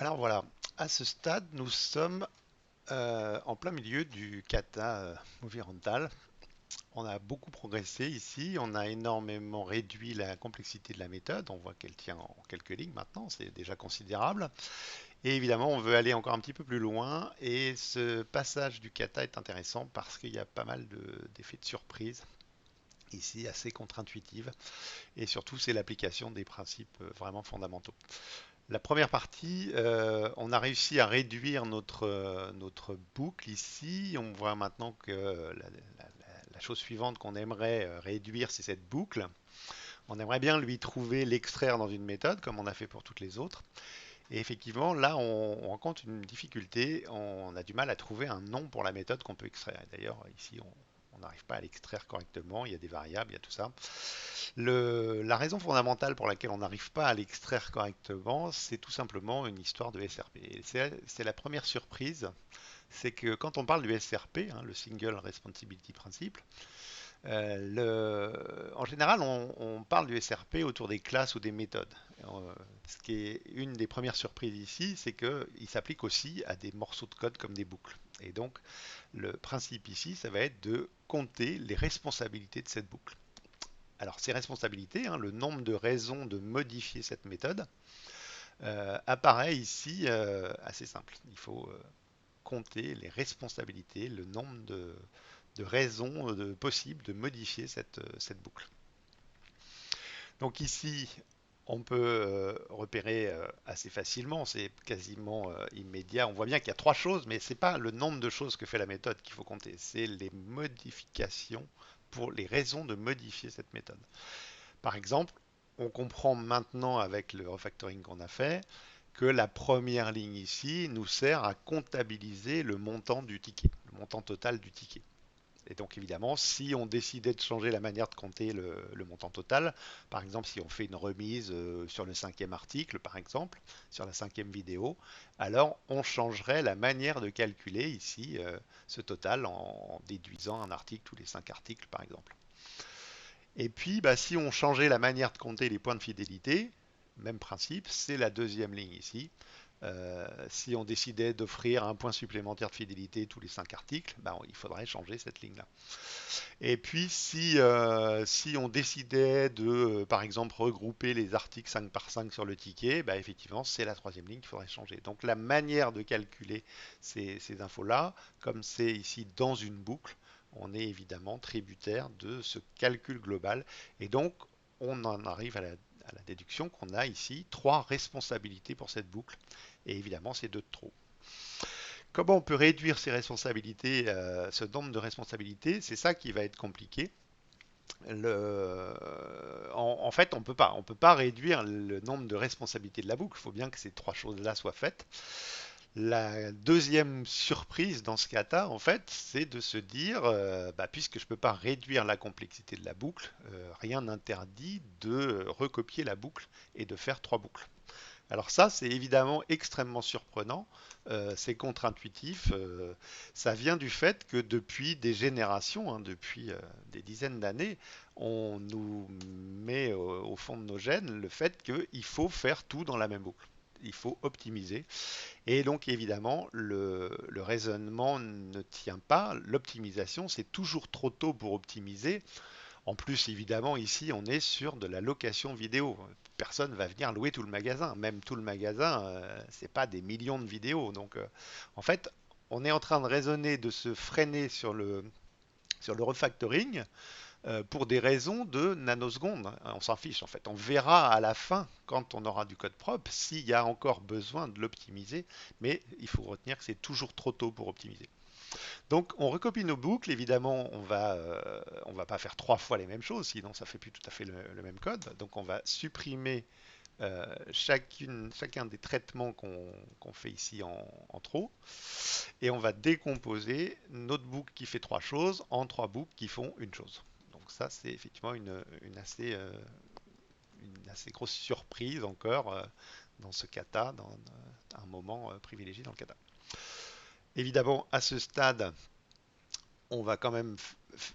Alors voilà, à ce stade, nous sommes en plein milieu du kata movie rental. On a beaucoup progressé ici, on a énormément réduit la complexité de la méthode. On voit qu'elle tient en quelques lignes maintenant, c'est déjà considérable. Et évidemment, on veut aller encore un petit peu plus loin. Et ce passage du kata est intéressant parce qu'il y a pas mal d'effets de surprise ici, assez contre-intuitive. Et surtout, c'est l'application des principes vraiment fondamentaux. La première partie, on a réussi à réduire notre boucle ici. On voit maintenant que la chose suivante qu'on aimerait réduire, c'est cette boucle. On aimerait bien lui trouver, l'extraire dans une méthode, comme on a fait pour toutes les autres. Et effectivement, là, on rencontre une difficulté. On a du mal à trouver un nom pour la méthode qu'on peut extraire. Et d'ailleurs, ici, on n'arrive pas à l'extraire correctement. Il y a des variables, il y a tout ça. La raison fondamentale pour laquelle on n'arrive pas à l'extraire correctement, c'est tout simplement une histoire de SRP. Et c'est la première surprise, c'est que quand on parle du SRP, hein, le Single Responsibility Principle, en général, on parle du SRP autour des classes ou des méthodes. Ce qui est une des premières surprises ici, c'est qu'il s'applique aussi à des morceaux de code comme des boucles. Et donc, le principe ici, ça va être de compter les responsabilités de cette boucle. Alors, ces responsabilités, hein, le nombre de raisons de modifier cette méthode, apparaît ici assez simple. Il faut compter les responsabilités, le nombre de raisons possibles de modifier cette boucle. Donc ici, on peut repérer assez facilement, c'est quasiment immédiat. On voit bien qu'il y a trois choses, mais ce n'est pas le nombre de choses que fait la méthode qu'il faut compter, c'est les modifications pour les raisons de modifier cette méthode. Par exemple, on comprend maintenant avec le refactoring qu'on a fait que la première ligne ici nous sert à comptabiliser le montant du ticket, le montant total du ticket. Et donc évidemment, si on décidait de changer la manière de compter le montant total, par exemple si on fait une remise sur le cinquième article, par exemple, sur la cinquième vidéo, alors on changerait la manière de calculer ici ce total en déduisant un article tous les cinq articles, par exemple. Et puis, bah, si on changeait la manière de compter les points de fidélité, même principe, c'est la deuxième ligne ici. Si on décidait d'offrir un point supplémentaire de fidélité tous les cinq articles, bah, il faudrait changer cette ligne-là. Et puis, si on décidait de, par exemple, regrouper les articles 5 par 5 sur le ticket, bah, effectivement, c'est la troisième ligne qu'il faudrait changer. Donc, la manière de calculer ces infos-là, comme c'est ici dans une boucle, on est évidemment tributaire de ce calcul global. Et donc, on en arrive à la déduction qu'on a ici trois responsabilités pour cette boucle. Et évidemment, c'est deux de trop. Comment on peut réduire ces responsabilités, ce nombre de responsabilités? C'est ça qui va être compliqué. En fait, on peut pas réduire le nombre de responsabilités de la boucle. Il faut bien que ces trois choses-là soient faites. La deuxième surprise dans ce cas-là, en fait, c'est de se dire, bah, puisque je ne peux pas réduire la complexité de la boucle, rien n'interdit de recopier la boucle et de faire trois boucles. Alors ça, c'est évidemment extrêmement surprenant, c'est contre-intuitif. Ça vient du fait que depuis des générations, hein, depuis des dizaines d'années, on nous met au fond de nos gènes le fait qu'il faut faire tout dans la même boucle. Il faut optimiser. Et donc évidemment, le raisonnement ne tient pas. L'optimisation, c'est toujours trop tôt pour optimiser. En plus, évidemment, ici, on est sur de la location vidéo. Personne va venir louer tout le magasin. Même tout le magasin, c'est pas des millions de vidéos. Donc, en fait, on est en train de raisonner de se freiner sur le refactoring pour des raisons de nanosecondes. On s'en fiche, en fait. On verra à la fin, quand on aura du code propre, s'il y a encore besoin de l'optimiser. Mais il faut retenir que c'est toujours trop tôt pour optimiser. Donc on recopie nos boucles, évidemment on va pas faire trois fois les mêmes choses, sinon ça fait plus tout à fait le même code. Donc on va supprimer chacun des traitements qu'on fait ici en trop, et on va décomposer notre boucle qui fait trois choses en trois boucles qui font une chose. Donc ça c'est effectivement une assez grosse surprise encore dans ce kata, dans un moment privilégié dans le kata. Évidemment, à ce stade, on va quand même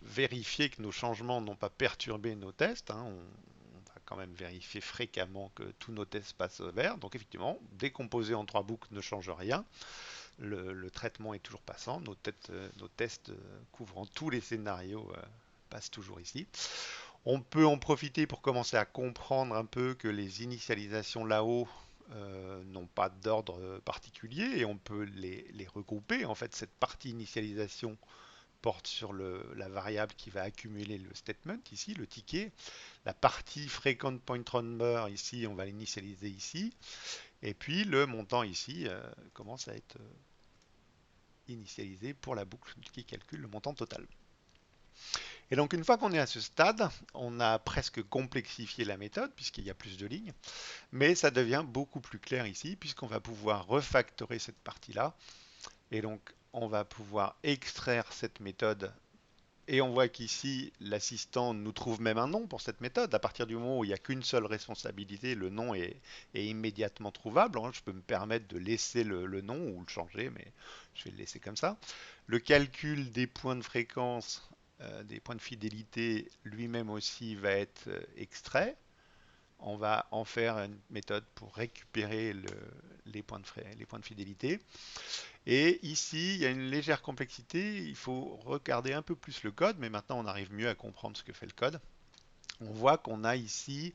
vérifier que nos changements n'ont pas perturbé nos tests, hein. On va quand même vérifier fréquemment que tous nos tests passent au vert. Donc effectivement, décomposer en trois boucles ne change rien. Le traitement est toujours passant. Nos tests couvrant tous les scénarios passent toujours ici. On peut en profiter pour commencer à comprendre un peu que les initialisations là-haut n'ont pas d'ordre particulier et on peut les regrouper. En fait, cette partie initialisation porte sur la variable qui va accumuler le statement, ici, le ticket. La partie frequent point number, ici, on va l'initialiser ici. Et puis le montant ici commence à être initialisé pour la boucle qui calcule le montant total. Et donc une fois qu'on est à ce stade, on a presque complexifié la méthode puisqu'il y a plus de lignes, mais ça devient beaucoup plus clair ici puisqu'on va pouvoir refactorer cette partie-là. Et donc on va pouvoir extraire cette méthode. Et on voit qu'ici, l'assistant nous trouve même un nom pour cette méthode. À partir du moment où il n'y a qu'une seule responsabilité, le nom est immédiatement trouvable. Je peux me permettre de laisser le nom ou le changer, mais je vais le laisser comme ça. Le calcul des points de fréquence, des points de fidélité, lui-même aussi va être extrait. On va en faire une méthode pour récupérer les points de fidélité. Et ici, il y a une légère complexité. Il faut regarder un peu plus le code, mais maintenant on arrive mieux à comprendre ce que fait le code. On voit qu'on a ici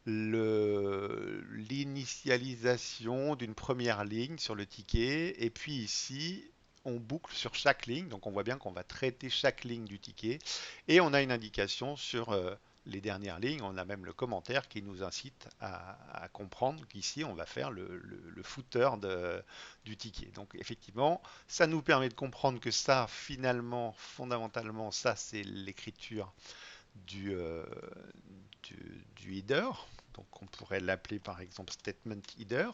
l'initialisation d'une première ligne sur le ticket. Et puis ici, on boucle sur chaque ligne. Donc on voit bien qu'on va traiter chaque ligne du ticket. Et on a une indication sur les dernières lignes. On a même le commentaire qui nous incite à comprendre qu'ici, on va faire le footer du ticket. Donc effectivement, ça nous permet de comprendre que ça, finalement, fondamentalement, ça, c'est l'écriture du, euh, du header. Donc on pourrait l'appeler par exemple statement header.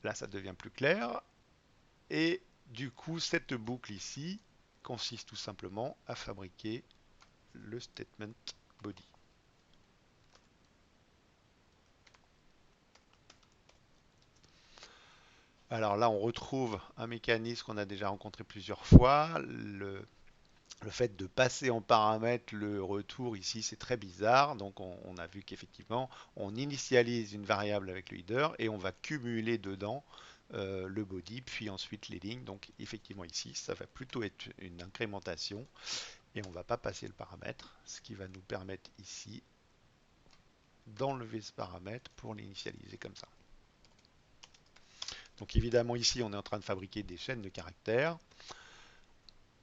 Là, ça devient plus clair. Et du coup, cette boucle ici consiste tout simplement à fabriquer le statement body. Alors là, on retrouve un mécanisme qu'on a déjà rencontré plusieurs fois. Le fait de passer en paramètre le retour ici, c'est très bizarre. Donc on a vu qu'effectivement, on initialise une variable avec le header et on va cumuler dedans le body, puis ensuite les lignes. Donc effectivement ici, ça va plutôt être une incrémentation et on ne va pas passer le paramètre, ce qui va nous permettre ici d'enlever ce paramètre pour l'initialiser comme ça. Donc évidemment ici, on est en train de fabriquer des chaînes de caractères.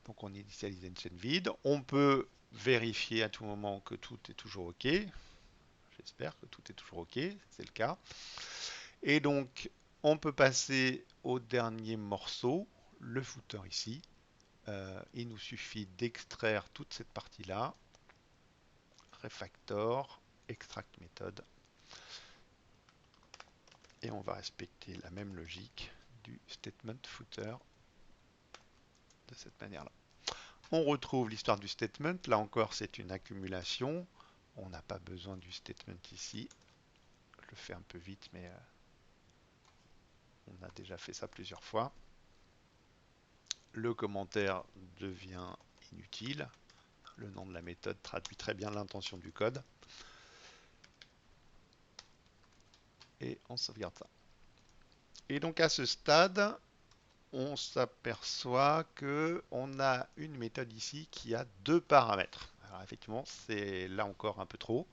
Donc on initialise une chaîne vide. On peut vérifier à tout moment que tout est toujours OK. J'espère que tout est toujours OK, c'est le cas. Et donc on peut passer au dernier morceau, le footer ici. Il nous suffit d'extraire toute cette partie-là. Refactor, extract méthode. Et on va respecter la même logique du statement footer de cette manière-là. On retrouve l'histoire du statement. Là encore, c'est une accumulation. On n'a pas besoin du statement ici. Je le fais un peu vite, mais on a déjà fait ça plusieurs fois. Le commentaire devient inutile. Le nom de la méthode traduit très bien l'intention du code. Et on sauvegarde ça. Et donc à ce stade, on s'aperçoit qu'on a une méthode ici qui a deux paramètres. Alors effectivement, c'est là encore un peu trop.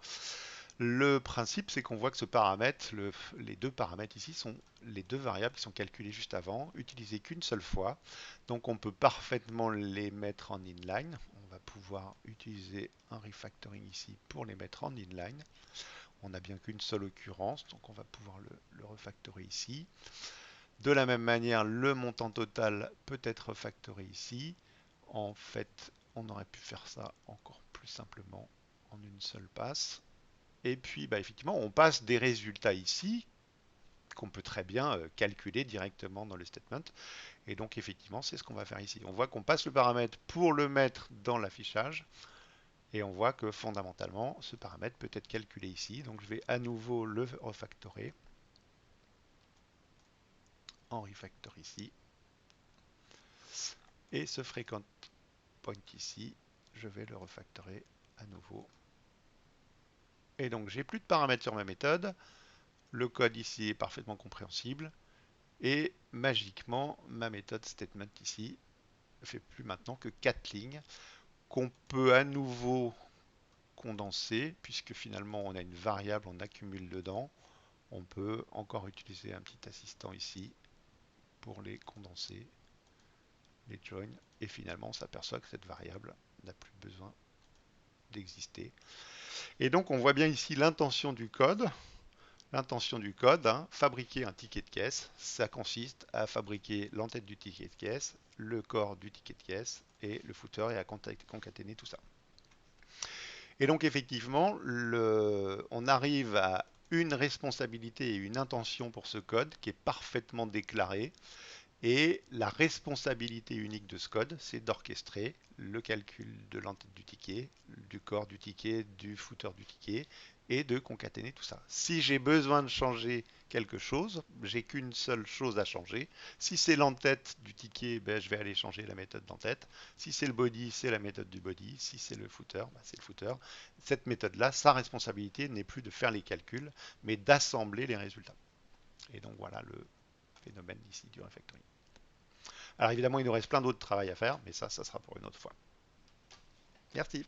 Le principe, c'est qu'on voit que ce paramètre, les deux paramètres ici sont les deux variables qui sont calculées juste avant, utilisées qu'une seule fois. Donc on peut parfaitement les mettre en inline. On va pouvoir utiliser un refactoring ici pour les mettre en inline. On n'a bien qu'une seule occurrence, donc on va pouvoir le refactorer ici. De la même manière, le montant total peut être refactoré ici. En fait, on aurait pu faire ça encore plus simplement en une seule passe. Et puis, bah, effectivement, on passe des résultats ici qu'on peut très bien calculer directement dans le statement. Et donc, effectivement, c'est ce qu'on va faire ici. On voit qu'on passe le paramètre pour le mettre dans l'affichage. Et on voit que fondamentalement, ce paramètre peut être calculé ici. Donc, je vais à nouveau le refactorer en refactor ici. Et ce frequent point ici, je vais le refactorer à nouveau Et donc j'ai plus de paramètres sur ma méthode. Le code ici est parfaitement compréhensible. Et magiquement, ma méthode statement ici ne fait plus maintenant que 4 lignes qu'on peut à nouveau condenser, puisque finalement on a une variable, on accumule dedans. On peut encore utiliser un petit assistant ici pour les condenser, les join, et finalement on s'aperçoit que cette variable n'a plus besoin d'exister. Et donc on voit bien ici l'intention du code. L'intention du code, hein, fabriquer un ticket de caisse, ça consiste à fabriquer l'entête du ticket de caisse, le corps du ticket de caisse et le footer et à concaténer tout ça. Et donc effectivement, on arrive à une responsabilité et une intention pour ce code qui est parfaitement déclarée. Et la responsabilité unique de ce code, c'est d'orchestrer le calcul de l'entête du ticket, du corps du ticket, du footer du ticket, et de concaténer tout ça. Si j'ai besoin de changer quelque chose, j'ai qu'une seule chose à changer. Si c'est l'entête du ticket, ben, je vais aller changer la méthode d'entête. Si c'est le body, c'est la méthode du body. Si c'est le footer, ben, c'est le footer. Cette méthode-là, sa responsabilité n'est plus de faire les calculs, mais d'assembler les résultats. Et donc voilà le phénomène ici du refactoring. Alors évidemment, il nous reste plein d'autres travail à faire, mais ça sera pour une autre fois. Merci.